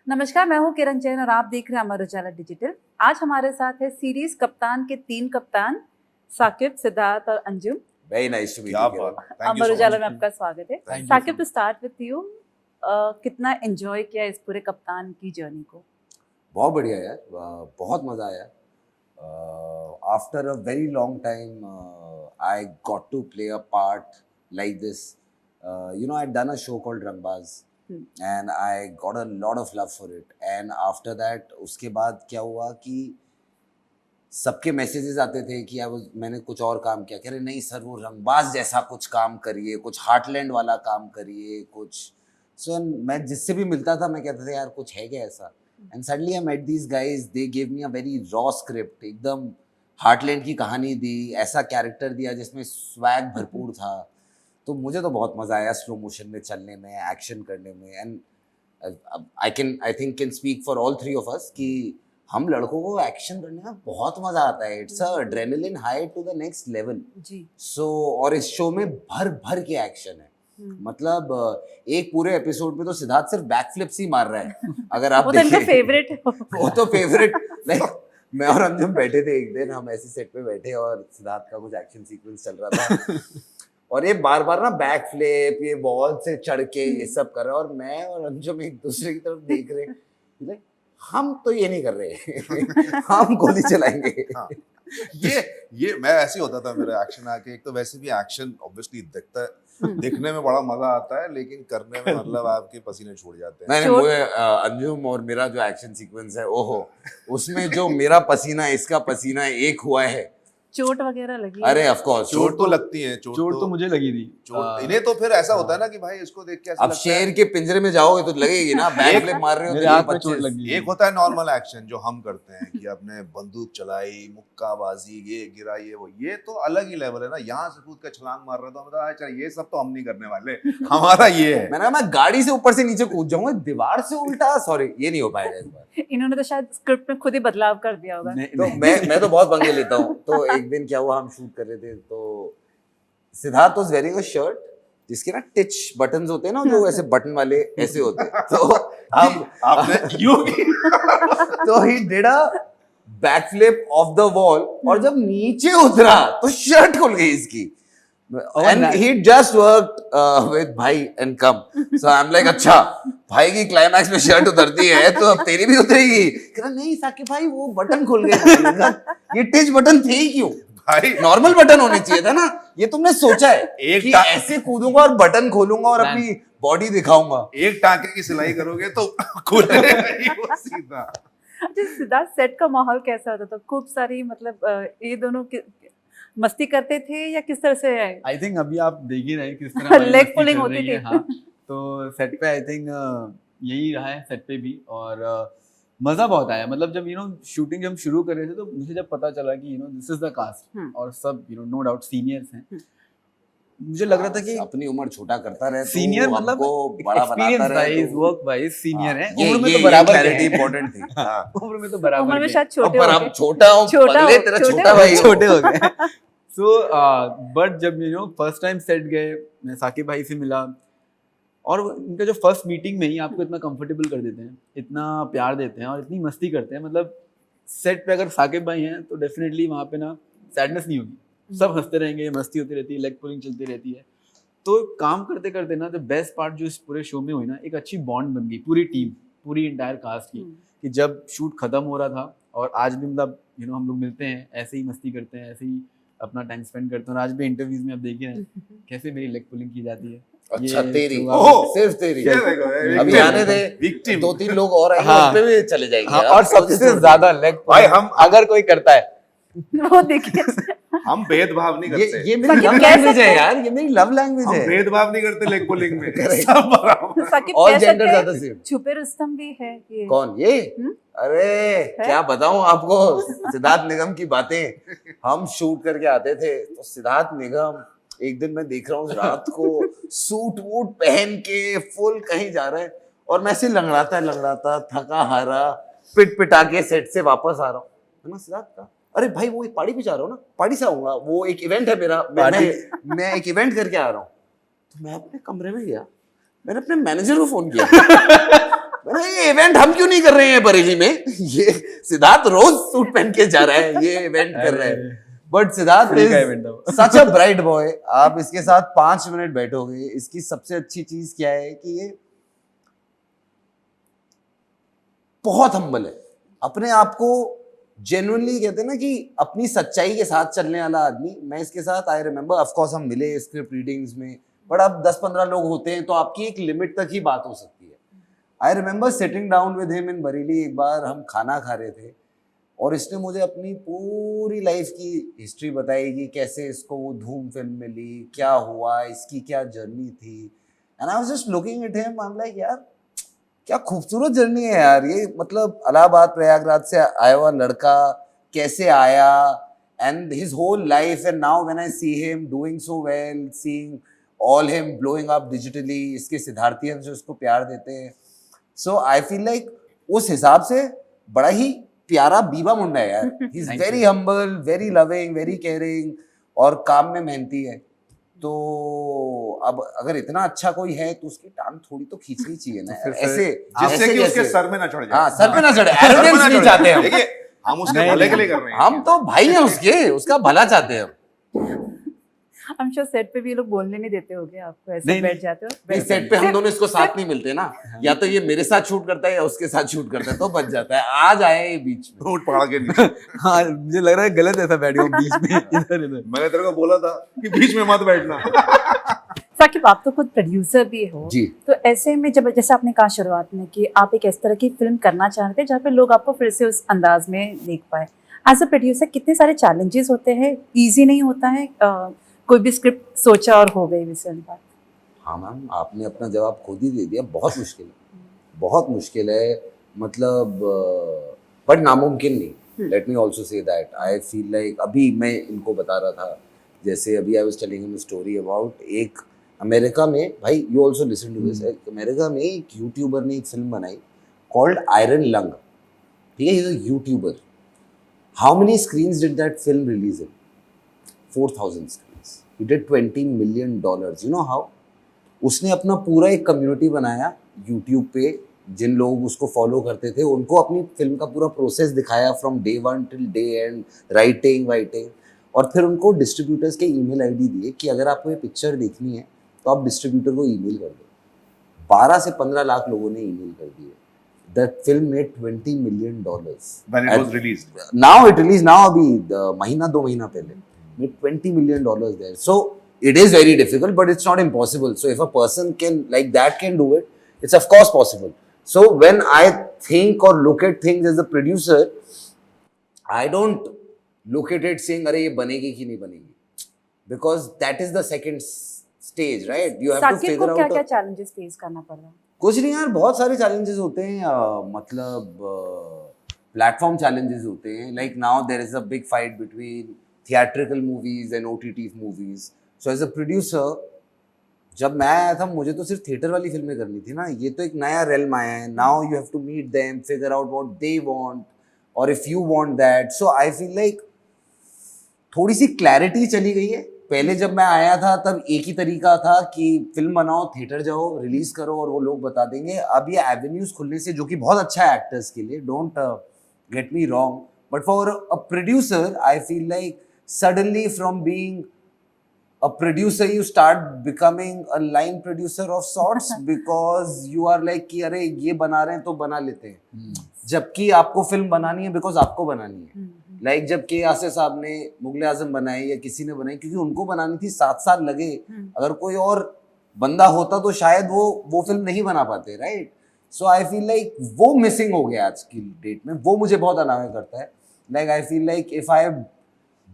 नमस्कार, मैं हूँ किरण जैन और आप देख रहे हैं अमर उजाला डिजिटल। आज हमारे साथ है सीरीज कप्तान के 3 कप्तान साकिब, सिद्धार्थ और Anjum. Very nice to meet क्या यू। बात, thank you Amar so Ujala much. में आपका स्वागत है। Thank you Saqib, so to start with you, कितना एंजॉय किया इस पूरे कप्तान की जर्नी को? बहुत बढ़िया यार, बहुत मजा आया। After a very long time I got to play a part like this. You know, I had done a show called Rangbaaz and I got a lot of love for it. And after that उसके बाद क्या हुआ कि सबके messages आते थे कि मैंने कुछ और काम किया, कह रहे नहीं सर वो रंगबाज जैसा कुछ काम करिए, कुछ हार्टलैंड वाला काम करिए कुछ। सो मैं जिससे भी मिलता था मैं कहता था यार कुछ है क्या ऐसा। And suddenly I met these guys, they give me a very raw script, एकदम हार्टलैंड की कहानी दी, ऐसा कैरेक्टर दिया जिसमें स्वैग भरपूर था। तो मुझे तो बहुत मजा आया स्लो मोशन में चलने में, एक्शन करने में। And I think can speak for all three of us कि हम लड़कों को एक्शन करने में बहुत मजा आता है। It's a adrenaline high to the next level जी। सो और इस शो में भर भर के एक्शन है। मतलब एक पूरे एपिसोड में तो सिद्धार्थ सिर्फ बैकफ्लिप्स ही मार रहा है। अगर आप वो तो इनका देखें फेवरेट है। वो तो फेवरेट। लाइक मैं और अंजुम बैठे थे एक दिन, हम ऐसे सेट पे बैठे और सिद्धार्थ का कुछ एक्शन सीक्वेंस चल रहा था और ये बार बार ना बैक फ्लिप, ये वॉल से चढ़ के ये सब कर रहा है और मैं और अंजुम एक दूसरे की तरफ देख रहे हैं, हम तो ये नहीं कर रहे हम गोली चलाएंगे। हाँ, ये मैं ऐसे ही होता था मेरा एक्शन आके। एक तो वैसे भी एक्शन ऑब्वियसली दिखता है, देखने में बड़ा मजा आता है, लेकिन करने में मतलब आपके पसीने छूट जाते हैं। नहीं मुझे अंजुम और मेरा जो एक्शन सीक्वेंस है ओहो, उसमें जो मेरा पसीना इसका पसीना एक हुआ है। चोट वगैरह लगी? अरे ऑफ कोर्स चोट तो लगती है, चोट तो मुझे लगी थी। चोट इन्हें तो फिर ऐसा होता है ना कि भाई इसको देख के ऐसा अब लगता शेर है। के पिंजरे में जाओगे तो लगेगी ना, बैक फ्लिप मार रहे हो मेरे तो हाथ पे 25 चोट लगी। एक होता है नॉर्मल एक्शन जो हम करते हैं कि आपने बंदूक चलाई, मुक्काबाजी, ये गिरा, ये तो अलग ही लेवल है ना। यहाँ से कूद के छलांग मार रहे तो हम अच्छा ये सब तो हम नहीं करने वाले, हमारा ये है। मैंने कहा मैं गाड़ी से ऊपर से नीचे कूद जाऊंगा, दीवार से उल्टा, सॉरी ये नहीं हो पाएगा इस बार। इन्होंने तो शायद स्क्रिप्ट में खुद ही बदलाव कर दिया होगा। तो मैं तो बहुत पंगे लेता हूँ। तो एक दिन क्या हुआ, हम शूट कर रहे थे तो Siddharth was wearing a shirt जिसके ना टिच बटन्स होते हैं ना, जो ऐसे बटन वाले ऐसे होते हैं। तो अब आपने यूं तो he did a backflip of the wall और जब नीचे उतरा तो शर्ट खुल गई इसकी। And he just worked with भाई and come. So I'm like अच्छा भाई की क्लाइमैक्स में शर्ट उतरती है तो अब तेरी भी उतरेगी। कह रहा नहीं साकिब भाई वो बटन खुल गए। ये टिच बटन थे ही क्यों? भाई नॉर्मल बटन होने चाहिए था ना। ये तुमने सोचा है एक कि ऐसे कूदूंगा और बटन खोलूंगा और अपनी बॉडी दिखाऊंगा। एक टांके की सिलाई करोगे तो खुलेगा ही वो सीधा। अच्छा, सिद्धार्थ, सेट का माहौल कैसा होता था? खूब सारी मतलब ये दोनों मस्ती करते थे या किस तरह से? आई थिंक अभी आप देख ही रहे हैं किस तरह हमारी लेग मस्ती पुलिंग चल होती रही थी। है। हाँ, तो सेट पे आई थिंक यही रहा है सेट पे भी। और मजा बहुत आया। मतलब जब शूटिंग जब शुरू कर रहे थे तो मुझे जब पता चला कि दिस इज द कास्ट और सब नो डाउट सीनियर्स हैं, मुझे लग रहा था कि अपनी उम्र छोटा करता रहे सीनियर मतलब experience wise, work wise senior है। उम्र में तो बराबर क्लैरिटी इंपॉर्टेंट थी। उम्र में तो बराबर उम्र में के। शायद छोटे पर हो अब गए। छोटा हूँ, पगले तेरा छोटा भाई हो। छोटे हो गए। सो बट जब फर्स्ट टाइम सेट गए, मैं साकिब भाई से मिला और इनका जो फर्स्ट मीटिंग में ही आपको इतना कंफर्टेबल कर देते हैं, इतना प्यार देते हैं और इतनी मस्ती करते हैं। मतलब सेट पे अगर साकिब भाई हैं तो डेफिनेटली वहाँ पे ना सैडनेस नहीं होगी, सब हंसते रहेंगे, मस्ती होती रहती है, लेग पुलिंग चलती रहती है। तो काम करते करते ना द बेस्ट पार्ट जो इस पूरे शो में हुई ना, एक अच्छी बॉन्ड बन गई पूरी टीम, पूरी इंटायर कास्ट की। कि जब शूट खत्म हो रहा था और आज भी मतलब हम लोग मिलते हैं, ऐसे ही मस्ती करते हैं, ऐसे ही अपना टाइम स्पेंड करते हैं। और आज भी इंटरव्यूज में आप देख रहे हैं कैसे मेरी लेग पुलिंग की जाती है। अच्छा तेरी, सिर्फ तेरी। ये देखो, अभी आने दे, विक्टिम। 2-3 लोग और आएंगे, हाँ। उस पे भी चले जाएंगे। हाँ, आप और सबसे ज्यादा लेग भाई पुलिंग अगर कोई करता है वो देखिए, हम भेदभाव नहीं करते। ये मेरी लव लैंग्वेज है यार, ये मेरी लव लैंग्वेज हम है। भेदभाव नहीं करते लेग पुलिंग में, सब बराबर। साकिब ऑल कह जेंडर्स आर सकते द हैं, सेम। छुपे रुस्तम भी है ये। कौन ये? अरे क्या बताऊं आपको, सिद्धार्थ निगम की बातें। हम शूट करके आते थे तो सिद्धार्थ निगम, एक दिन मैं देख रहा हूँ रात को सूट वूट पहन के फुल कहीं जा रहे हैं और मैं ऐसे लंगड़ाता थका हारा पिट पिटा के सेट से वापस आ रहा हूँ। मैं सिद्धार्थ का, अरे भाई वो एक पार्टी पे जा रहा हूँ ना, पार्टी से आऊंगा, वो एक इवेंट है मेरा, मैं एक इवेंट करके आ रहा हूँ। तो मैं अपने कमरे में गया, मैंने अपने मैनेजर को फोन किया। मैंने ये इवेंट हम क्यों नहीं कर रहे हैं बरेली में? ये सिद्धार्थ रोज सूट पहन के जा रहा है, ये इवेंट कर रहा है। बट सिद्धार्थ Free का इज event था वो। सच अ ब्राइट बॉय। आप इसके साथ 5 मिनट बैठोगे, इसकी सबसे अच्छी चीज क्या है कि ये बहुत हम्बल है, अपने आप को जेन्युइनली कहते हैं ना कि अपनी सच्चाई के साथ चलने वाला आदमी। मैं इसके साथ आई रिमेम्बर, ऑफ कोर्स हम मिले स्क्रिप्ट रीडिंग्स में, बट अब 10-15 लोग होते हैं तो आपकी एक लिमिट तक ही बात हो सकती है। I remember sitting down with him in Bareilly. एक बार हम खाना खा रहे थे और इसने मुझे अपनी पूरी लाइफ की हिस्ट्री बताई कि कैसे इसको वो धूम फिल्म मिली, क्या हुआ, इसकी क्या जर्नी थी। And I was just looking at him, I am like यार क्या खूबसूरत जर्नी है यार ये। मतलब इलाहाबाद प्रयागराज से आया हुआ लड़का कैसे आया, and his whole life, and now when I see him doing so well, seeing all him blowing up digitally, इसके सिद्धार्थियन जो उसको प्यार देते हैं। सो आई फील लाइक उस हिसाब से बड़ा ही प्यारा बीबा मुंडा है यार। He is Thank very you. Humble, very loving, very caring, और काम में मेहनती है। तो अब अगर इतना अच्छा कोई है तो उसकी टांग थोड़ी तो खींचनी चाहिए ना तो फिर ऐसे, जिससे ऐसे कि उसके जैसे। सर में ना चढ़ जाए। हाँ, सर पे ना चढ़े, सर पे एरोगेंस ना नहीं चढ़ चाहते जाए। हम। देखिए, हम उसके नहीं, भले के नहीं। लिए कर रहे हैं। हम तो भाई हैं उसके, उसका भला चाहते हैं हम। आई एम श्योर सेट पे भी ये लोग बोलने नहीं देते होगे आपको, ऐसे नहीं, बैठ जाते हो नहीं, सेट पे हम दोनों इसको साथ नहीं मिलते ना, या तो ये मेरे साथ शूट करता है या उसके साथ शूट करता है, तो बच जाता है। आज आया ये बीच में। उठ पड़ा के नीचे। हाँ, मुझे लग रहा है गलत ऐसा बैठ गया बीच में इधर इधर। मैंने तेरे को बोला था कि बीच में मत बैठना। साकिब, आप तो खुद प्रोड्यूसर भी हो जी। तो ऐसे में जब जैसे आपने कहा शुरुआत में कि आप एक इस तरह की फिल्म करना चाहते हैं जहाँ पे लोग आपको फिर से उस अंदाज में देख पाए, एज अ प्रोड्यूसर कितने सारे चैलेंजेस होते हैं, इजी नहीं होता है? कोई भी स्क्रिप्ट सोचा और हो गई रिसेंट बात? हाँ मैम, आपने अपना जवाब खुद ही दे दिया। बहुत मुश्किल है, बहुत मुश्किल है। मतलब बट नामुमकिन नहीं। Let me also say that I feel like, अभी मैं इनको बता रहा था, जैसे अभी I was telling him story about एक अमेरिका में, भाई you also listen to this, America में एक यूट्यूबर ने एक फिल्म बनाई कॉल्ड आयरन लंग। ठीक है, he is a YouTuber. How many screens did that film release in? 4,000 screens. He did $20 million. You know how? उसने अपना पूरा एक कम्युनिटी बनाया यूट्यूब पे, जिन लोग उसको फॉलो करते थे उनको अपनी फिल्म का पूरा प्रोसेस दिखाया from day 1 till day end, writing waiting, और फिर उनको डिस्ट्रीब्यूटर्स के ईमेल आईडी दिए कि अगर आपको ये पिक्चर देखनी है तो आप डिस्ट्रीब्यूटर को ईमेल कर दो। 12 से 15 लाख लोगों ने ईमेल कर दिए। That film made $20 million. When it was released. Now it released, now अभी महीना 2 महीना पहले made $20 million there. So it is very difficult, but it's not impossible. So if a person can like that can do it, it's of course possible. So when I think or look at things as a producer, I don't look at it saying अरे ये बनेगी कि नहीं बनेगी, because that is the second stage, right? You have to Saqib figure को out. क्या क्या challenges face करना पड़ रहा है? कुछ नहीं यार, बहुत सारे चैलेंजेस होते हैं। मतलब प्लेटफॉर्म चैलेंजेस होते हैं। Like now there is a big fight between theatrical movies and OTT movies. So as a producer, जब मैं आया था मुझे तो सिर्फ थिएटर वाली फिल्में करनी थी ना। ये तो एक नया रेल्म आया है। Now you have to meet them, figure out what they want, और if you want that. So I feel like थोड़ी सी क्लैरिटी चली गई है। पहले जब मैं आया था तब एक ही तरीका था कि फिल्म बनाओ, थिएटर जाओ, रिलीज करो और वो लोग बता देंगे। अब ये एवेन्यूज खुलने से, जो कि बहुत अच्छा है एक्टर्स के लिए, don't get me wrong, but for a producer I feel like suddenly from being a producer you start becoming a line producer of sorts because you are like कि अरे ये बना रहे हैं तो बना लेते हैं, जबकि आपको फिल्म बनानी है बिकॉज आपको बनानी है। लाइक जब के आसिफ साहब ने मुगले आजम बनाई या किसी ने बनाई, क्योंकि उनको बनानी थी, 7 साल लगे। अगर कोई और बंदा होता तो शायद वो फिल्म नहीं बना पाते, right? So I feel like वो मिसिंग हो गया आज की डेट में। वो मुझे बहुत अनावे करता है। Like I feel like if I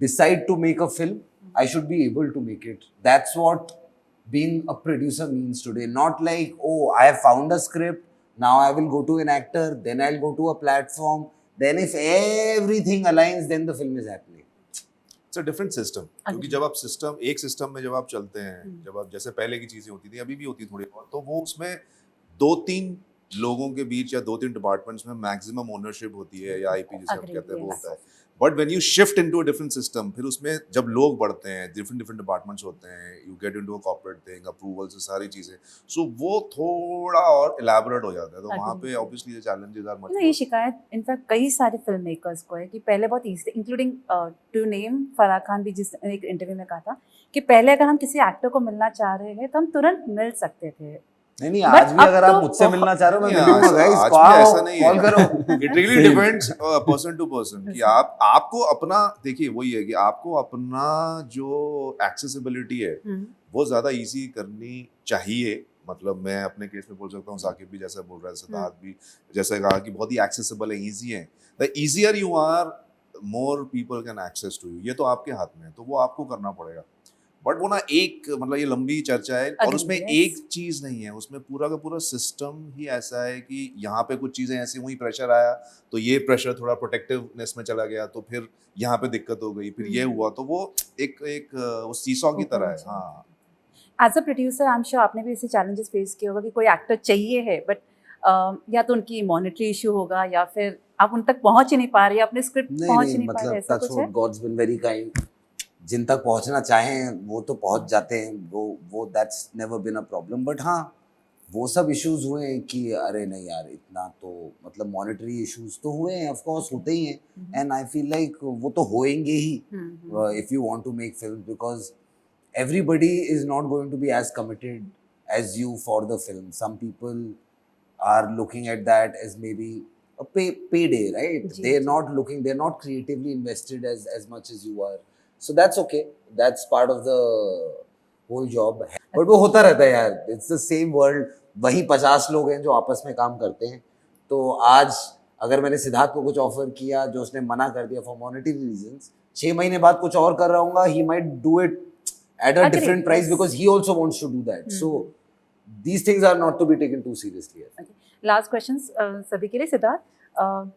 decide to make a film, I should be able to make it. That's what being a producer means today. Not like, oh, I have found a script, now I will go to an actor, then I'll go to a platform, then if everything aligns, then the film is happening. It's a different system. क्योंकि जब आप एक system में जब आप चलते हैं, जब आप जैसे पहले की चीजें होती थी, अभी भी होती थोड़ी बहुत, तो वो उसमें 2-3 लोगों के बीच या 2-3 डिपार्टमेंट्स में मैक्सिमम ओनरशिप होती है या आईपी जिसे हम Agreed, कहते हैं वो yes. होता है। But when you shift into a different system, फिर उसमें जब लोग बढ़ते हैं, डिफरेंट डिफरेंट डिपार्टमेंट्स होते हैं, you get into a corporate thing, approval से सारी चीजें, सो वो थोड़ा और इलाबोरेट हो जाता है, तो वहाँ पे Agreed. Obviously challenges are much ये शिकायत इनफैक्ट कई सारे फिल्म मेकर्स को है कि पहले बहुत easy, including to name Farah Khan भी, जिस एक इंटरव्यू में कहा था कि पहले अगर हम किसी एक्टर को मिलना चाह रहे हैं तो हम तुरंत मिल सकते थे। नहीं But आज भी अब अगर आप तो मुझसे बहुत- मिलना चाह रहे हो मैं नहीं, मिलूंगा आज- गाइस, आज तो भी आओ, ऐसा नहीं है। कॉल करो। It really Same. Depends person to person कि आपको अपना, देखिए वही है कि आपको अपना जो एक्सेसिबिलिटी है वो ज़्यादा इजी करनी चाहिए। मतलब मैं अपने केस में बोल सकता हूँ, साकिब भी जैसा बोल रहा है, सिद्धार्थ भी जैसे कहा कि बहुत ही एक्सेसिबल है, इजी है। The easier you are, more people can access to you. ये तो आपके हाथ में है, तो वो आपको करना पड़ेगा। बट वो ना एक, मतलब ये लंबी चर्चा है और Agreed, उसमें yes. एक चीज नहीं है, उसमें पूरा का पूरा सिस्टम ही ऐसा है कि यहाँ पे कुछ चीजें ऐसी हुई, प्रेशर आया तो ये प्रेशर थोड़ा प्रोटेक्टिवनेस में चला गया, तो फिर यहाँ पे दिक्कत हो गई, फिर ये हुआ, तो वो एक वो सीसॉ की तरह है। हाँ, as a producer I am sure आपने भी ऐसे चैलेंजेस फेस किए होगा कि कोई एक्टर चाहिए है बट या तो उनकी मॉनेटरी इशू होगा या फिर आप उन तक पहुंच ही नहीं पा रही, अपने स्क्रिप्ट पहुंच ही नहीं पा रहे, मतलब ऐसा टच कुछ है? Would, God's been very kind. जिन तक पहुंचना चाहें वो तो पहुंच जाते हैं, वो that's never been a problem. But हाँ, वो सब इश्यूज हुए हैं कि अरे नहीं यार, इतना तो मतलब मॉनेटरी इश्यूज तो हुए हैं, ऑफ कोर्स होते ही हैं, एंड आई फील लाइक वो तो होएंगे ही if you want to make film, because everybody is not going to be as committed as you for the film. Some people are looking at that as maybe a payday, right? जी, They're जी. not looking, they're not creatively invested as much as you are. So that's okay. That's part of the whole job. But वो होता रहता है यार. It's the same world. वही 50 लोग हैं जो आपस में काम करते हैं. तो आज अगर मैंने सिद्धार्थ को कुछ ऑफर किया जो उसने मना कर दिया for monetary reasons, 6 महीने बाद कुछ और कर रहा हूँगा, he might do it at a Agreed, different price yes. because he also wants to do that. So these things are not to be taken too seriously. Last question सभी के लिए। Siddharth,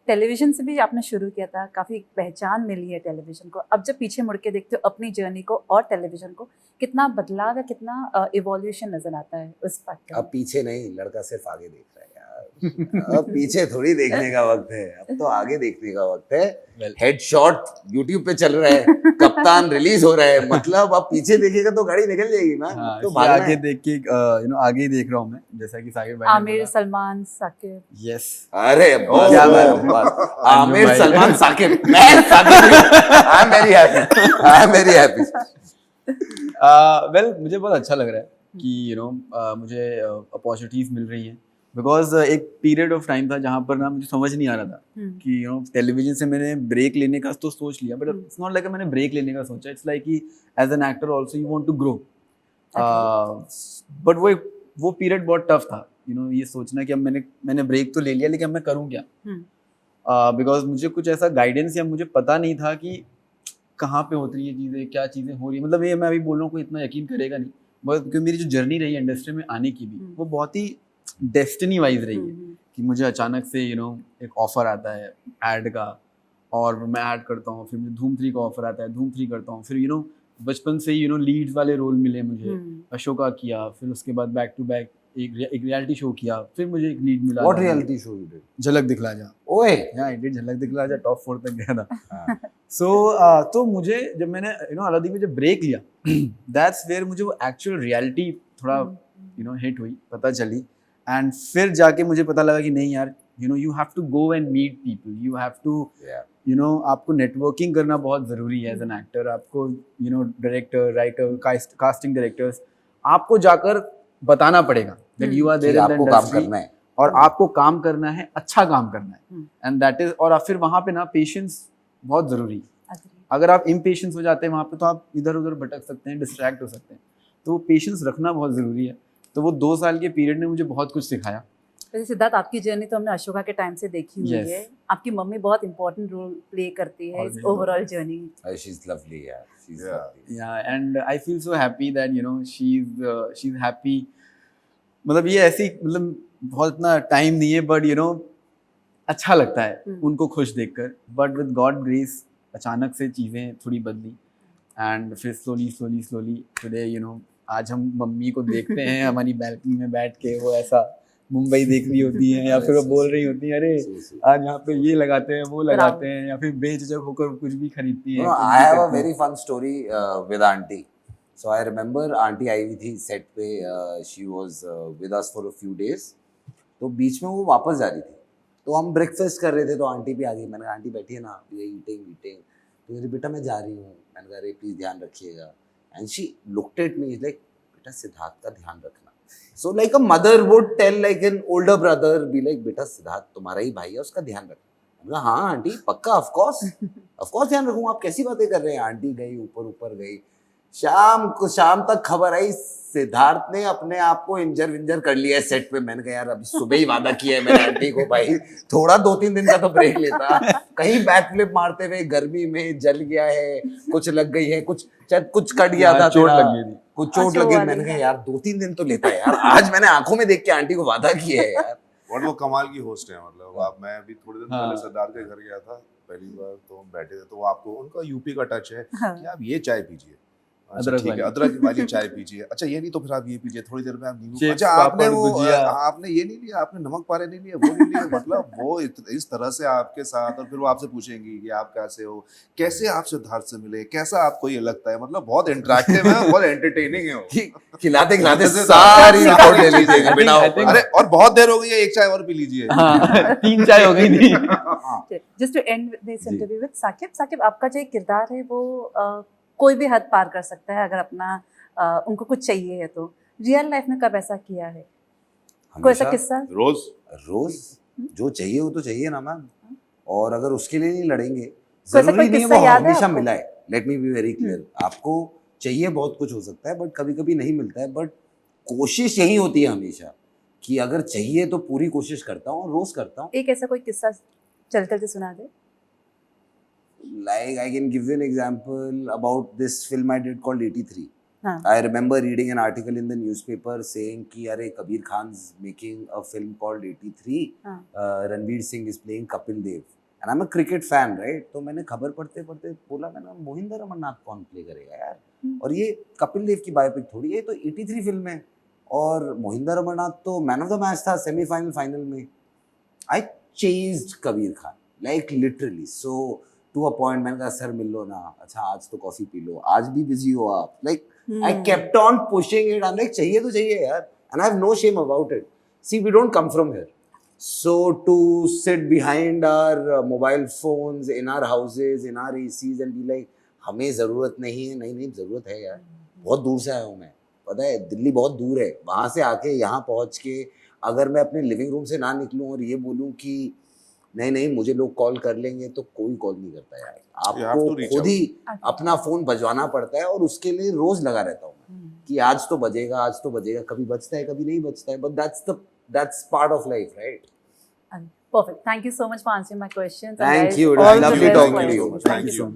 television से भी आपने शुरू किया था, काफ़ी पहचान मिली है टेलीविजन को, अब जब पीछे मुड़ के देखते हो अपनी जर्नी को और टेलीविजन को, कितना बदलाव या कितना इवोल्यूशन नजर आता है उस फैक्टर अब पीछे नहीं, लड़का सिर्फ आगे देख रहा है यार। अब पीछे थोड़ी देखने का वक्त है, अब तो आगे देखने का वक्त है। हेडशॉट YouTube पे चल रहा है, कप्तान रिलीज हो रहा है, मतलब अब पीछे देखेगा तो गाड़ी निकल जाएगी ना। हाँ, तो इसलिए आगे देख के आगे ही देख रहा हूँ मैं, जैसा कि साकिब भाई ने आमिर, बोला। सलमान, साकिब? यस, अरे बस क्या बस, बात है। बस। आमिर, भाई। सलमान, साकिब, मैं Saqib, I am very happy, I am very happy. Well मुझे बहुत अच्छा लग रहा है कि मुझे अपॉर्चुनिटीज मिल रही हैं, बिकॉज एक पीरियड ऑफ टाइम था जहाँ पर ना मुझे समझ नहीं आ रहा था कि टेलीविजन से मैंने ब्रेक लेने का तो सोच लिया, बट इट्स नॉट लाइक मैंने ब्रेक लेने का सोचा, इट्स लाइक कि as an actor also you want to grow. But वो पीरियड बहुत टफ था, ये सोचना कि अब मैंने ब्रेक तो ले लिया, लेकिन अब मैं करूँ क्या, बिकॉज मुझे कुछ ऐसा गाइडेंस या मुझे पता नहीं था कि कहाँ पे होती है ये चीज़ें, क्या चीज़ें हो रही है। मतलब ये मैं अभी बोल रहा हूँ, कोई इतना यकीन करेगा नहीं, बस क्योंकि मेरी जो जर्नी रही है इंडस्ट्री में आने की भी, वो बहुत ही डेस्टिनी वाइज रही है कि मुझे अचानक से एक ऑफर आता है ऐड का, और मैं ऐड करता हूँ, फिर मुझे धूम 3 का ऑफर आता है, धूम 3 करता हूँ, फिर बचपन से ही लीड्स वाले रोल मिले मुझे, अशोका किया, फिर उसके बाद बैक टू बैक एक रियलिटी शो किया, फिर मुझे एक लीड मिला। What reality show you did? झलक दिखला जा। ओए या आई डिड झलक दिखला जा, टॉप 4 तक गया था। तो मुझे जब मैंने अलादीन में जब ब्रेक लिया, दैट्स वेयर मुझे वो एक्चुअल रियलिटी थोड़ा हिट हुई, पता चली, एंड फिर जाके मुझे पता लगा कि नहीं यार, you have to go and meet people, you have to आपको नेटवर्किंग करना बहुत ज़रूरी है एज एन एक्टर। आपको डायरेक्टर, राइटर, कास्टिंग डायरेक्टर्स, आपको जाकर बताना पड़ेगा that you are there in the आपको काम इंडस्ट्री, करना है और आपको काम करना है, अच्छा काम करना है, एंड दैट इज, और फिर वहाँ पे ना पेशेंस बहुत ज़रूरी है। अगर आप इम्पेशेंस हो जाते हैं वहाँ पे, तो आप इधर उधर भटक सकते हैं, डिस्ट्रैक्ट हो सकते हैं, तो पेशेंस रखना बहुत ज़रूरी है। तो वो 2 साल के पीरियड ने मुझे बहुत कुछ सिखाया। वैसे सिद्धार्थ, आपकी जर्नी तो हमने अशोका के टाइम से देखी हुई है, आपकी मम्मी बहुत इंपॉर्टेंट रोल प्ले करती है इस overall journey. She is lovely यार, शी इज लवली। या and I feel so happy that she is happy. मतलब ये ऐसी, मतलब बहुत इतना टाइम नहीं है, बट अच्छा लगता है उनको खुश देखकर। बट विद गॉड ग्रेस अचानक से चीज़ें थोड़ी बदली, एंड फिर स्लोली टुडे आज हम मम्मी को देखते हैं हमारी बैल्कनी में बैठ के, वो ऐसा मुंबई देख रही होती हैं या फिर वो बोल रही होती हैं, अरे आज यहाँ पे ये लगाते हैं वो लगाते हैं, या फिर बेझिझक होकर कुछ भी खरीदती हैं। No, कुछ I भी have a करती हैं। very fun story with auntie. So I remember auntie आई हुई थी set पे, she was with us for a few days. तो बीच में वो वापस जा रही थी, तो हम ब्रेकफास्ट कर रहे थे, तो आंटी भी आ गई। मैंने कहा आंटी बैठी है ना, ईटिंग, तो मेरी बेटा मैं जा रही हूँ। मैंने कहा अरे प्लीज ध्यान रखिएगा। And she looked at me like बेटा सिद्धार्थ का ध्यान रखना। So like a mother would tell like an older brother, be like बेटा सिद्धार्थ तुम्हारा ही भाई है, उसका ध्यान रखना। मैंने कहा हाँ आंटी पक्का, ऑफ कोर्स ध्यान रखूंगा, आप कैसी बातें कर रहे हैं। आंटी गई ऊपर गई, शाम तक खबर आई सिद्धार्थ ने अपने आप को इंजर विंजर कर लिया है सेट पे। मैंने कहा यार अभी सुबह ही वादा किया है मैंने आंटी को, भाई थोड़ा 2-3 दिन का तो ब्रेक लेता। कहीं बैक फ्लिप मारते हुए गर्मी में जल गया है, कुछ लग गई है, कुछ कट गया था, चोट लग गई थी। कुछ चोट अच्छा, लग गई। हुआ मैंने नहीं कहा है। यार 2-3 दिन तो लेता है यार, आज मैंने आंखों में देख के आंटी को वादा किया है यार। और वो कमाल की होस्ट है, मतलब आप, मैं अभी थोड़े दिन हाँ। पहले सरदार के घर गया था पहली बार, तो हम बैठे थे, तो वो आपको उनका यूपी का टच है हाँ। कि आप ये चाय पीजिए, अच्छा अदरक ठीक है वाली। अदरक वाली चाय पीजिए, अच्छा ये नहीं तो फिर आप ये पीजिए, थोड़ी देर में आप नींबू, चिप्स, अच्छा आपने पापड़, वो भुजिया। आपने ये नहीं लिया, आपने नमक पारे नहीं लिया, वो नहीं लिया, मतलब वो इस तरह से आपके साथ, और फिर वो आपसे पूछेंगी कि आप कैसे हो, कैसे आप सिद्धार्थ से मिले, कैसा आपको ये लगता है, मतलब बहुत इंटरेक्टिव है, बहुत एंटरटेनिंग है वो। खिलाते खिलाते जैसे सारी सारी रिपोर्ट ले चीजें, लीजिएगा बिना I think- अरे और बहुत देर हो गई है, एक चाय और पी लीजिए। हाँ 3 चाय हो गई थी। जस्ट टू एंड दिस जी। इंटरव्यू विद साकिब, आपका जो एक किरदार है वो कोई भी हद पार कर सकता है अगर अपना उनको कुछ चाहिए है तो। रियल लाइफ में कब ऐसा किया है, कोई ऐसा हमेशा किस्सा? रोज जो चाहिए वो तो चाहिए ना मैम, और अगर उसके लिए नहीं लड़ेंगे, कोई जरूरी नहीं है किस्सा वो याद है हमेशा आपको? मिला है। Let me be very clear, आपको चाहिए बहुत कुछ हो सकता है, बट कभी कभी नहीं मिलता है, बट कोशिश यही होती है हमेशा कि अगर चाहिए तो पूरी कोशिश करता हूँ, रोज करता हूँ। एक ऐसा कोई किस्सा चलते सुना दे। Like I can give you an example about this film I did called 83. हाँ I remember reading an article in the newspaper saying कि अरे Kabir Khan's making a film called 83. हाँ Ranveer Singh is playing Kapil Dev. And I'm a cricket fan, right? तो मैंने खबर पढ़ते पढ़ते बोला, मैंने मोहिंदर अमरनाथ कौन प्ले करेगा यार, और ये कपिल देव की बायोपिक थोड़ी है, तो 83 फिल्म है, और मोहिंदर अमरनाथ तो मैन ऑफ द मैच था सेमीफाइनल फाइनल में। I chased Kabir Khan like literally, so to a point. मैंने कहा सर मिल लो ना, अच्छा आज तो कॉफी पी लो, आज भी बिजी हो आप, like I kept on pushing it. I'm like, चाहिए तो चाहिए यार, and I have no shame about it. See, we don't come from here. So to sit behind our mobile phones in our houses, in our ACs and be like, हमें ज़रूरत नहीं है, नहीं ज़रूरत है यार। बहुत दूर से आया हूँ मैं, पता है दिल्ली बहुत दूर है, वहाँ से आके यहाँ पहुँच के अगर मैं अपने लिविंग रूम से ना निकलूँ और ये बोलूँ कि नहीं मुझे लोग कॉल कर लेंगे, तो कोई कॉल नहीं करता यार। You have आपको to reach खुद out. ही अपना फोन बजवाना पड़ता है, और उसके लिए रोज लगा रहता हूँ मैं कि आज तो बजेगा, कभी बजता है कभी नहीं बजता है, but that's part of life, right? Perfect. Thank you so much for answering my questions. Thank And guys, you. all the Lovely best talking for to you. you. Thank you so much.